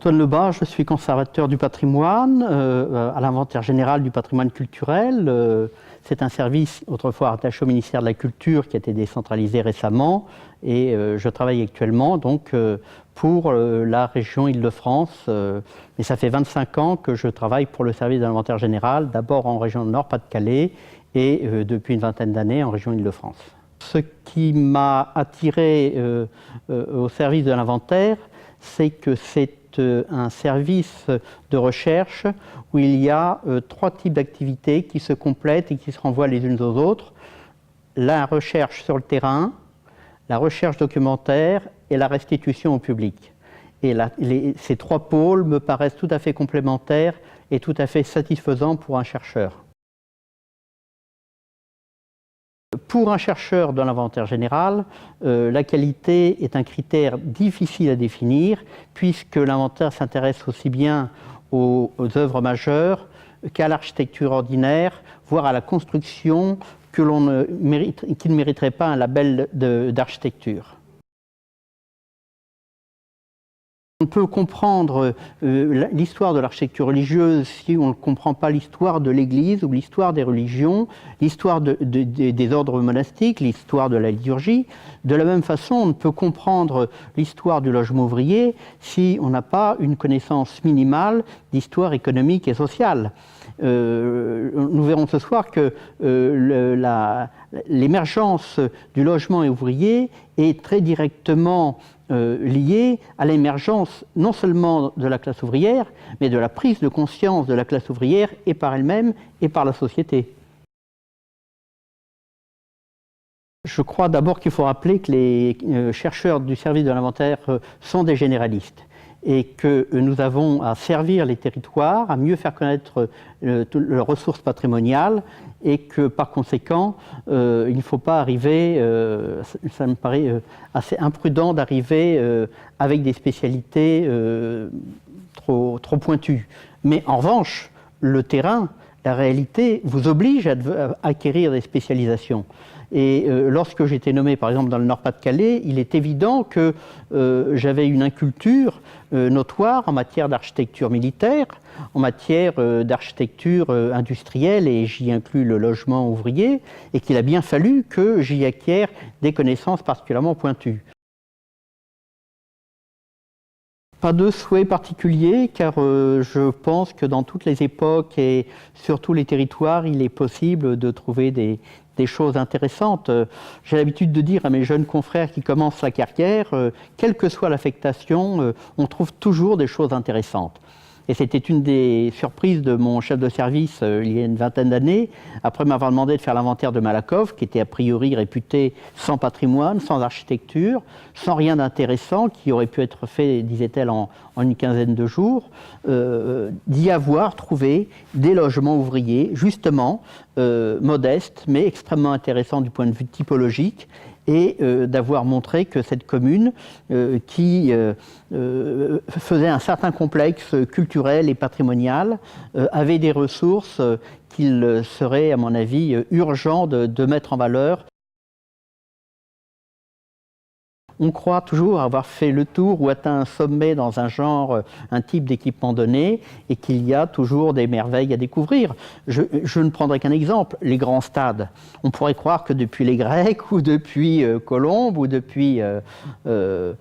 Antoine Lebas, je suis conservateur du patrimoine à l'inventaire général du patrimoine culturel. C'est un service autrefois rattaché au ministère de la Culture qui a été décentralisé récemment et je travaille actuellement donc, pour la région Île-de-France. Mais ça fait 25 ans que je travaille pour le service de l'inventaire général, d'abord en région Nord-Pas-de-Calais et depuis une vingtaine d'années en région Île-de-France. Ce qui m'a attiré au service de l'inventaire, c'est que c'est un service de recherche où il y a 3 types d'activités qui se complètent et qui se renvoient les unes aux autres. La recherche sur le terrain, la recherche documentaire et la restitution au public. Et ces 3 pôles me paraissent tout à fait complémentaires et tout à fait satisfaisants pour un chercheur. Pour un chercheur de l'inventaire général, la qualité est un critère difficile à définir puisque l'inventaire s'intéresse aussi bien aux œuvres majeures qu'à l'architecture ordinaire, voire à la construction qui ne mériterait pas un label d'architecture. On peut comprendre l'histoire de l'architecture religieuse si on ne comprend pas l'histoire de l'Église ou l'histoire des religions, l'histoire des ordres monastiques, l'histoire de la liturgie. De la même façon, on ne peut comprendre l'histoire du logement ouvrier si on n'a pas une connaissance minimale d'histoire économique et sociale. Nous verrons ce soir que l'émergence du logement ouvrier est très directement liée à l'émergence non seulement de la classe ouvrière, mais de la prise de conscience de la classe ouvrière et par elle-même et par la société. Je crois d'abord qu'il faut rappeler que les chercheurs du service de l'inventaire sont des généralistes et que nous avons à servir les territoires, à mieux faire connaître leurs ressources patrimoniales et que par conséquent, il ne faut pas arriver, ça me paraît assez imprudent d'arriver avec des spécialités trop pointues. Mais en revanche, le terrain, la réalité vous oblige à acquérir des spécialisations. Et lorsque j'étais nommé, par exemple, dans le Nord-Pas-de-Calais, il est évident que j'avais une inculture notoire en matière d'architecture militaire, en matière d'architecture industrielle, et j'y inclus le logement ouvrier, et qu'il a bien fallu que j'y acquière des connaissances particulièrement pointues. Pas de souhait particulier, car je pense que dans toutes les époques et sur tous les territoires, il est possible de trouver des choses intéressantes. J'ai l'habitude de dire à mes jeunes confrères qui commencent la carrière, quelle que soit l'affectation, on trouve toujours des choses intéressantes. Et c'était une des surprises de mon chef de service il y a une vingtaine d'années, après m'avoir demandé de faire l'inventaire de Malakoff, qui était a priori réputé sans patrimoine, sans architecture, sans rien d'intéressant, qui aurait pu être fait, disait-elle, en une quinzaine de jours, d'y avoir trouvé des logements ouvriers, justement, modestes, mais extrêmement intéressants du point de vue typologique, et d'avoir montré que cette commune, qui faisait un certain complexe culturel et patrimonial, avait des ressources qu'il serait, à mon avis, urgent de mettre en valeur. On croit toujours avoir fait le tour ou atteint un sommet dans un genre, un type d'équipement donné, et qu'il y a toujours des merveilles à découvrir. Je ne prendrai qu'un exemple, les grands stades. On pourrait croire que depuis les Grecs, ou depuis Colombe, ou depuis... on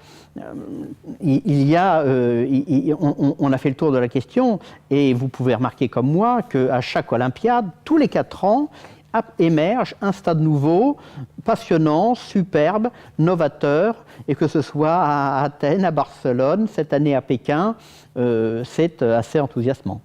a fait le tour de la question, et vous pouvez remarquer comme moi qu'à chaque Olympiade, tous les 4 ans, émerge un stade nouveau, passionnant, superbe, novateur, et que ce soit à Athènes, à Barcelone, cette année à Pékin, c'est assez enthousiasmant.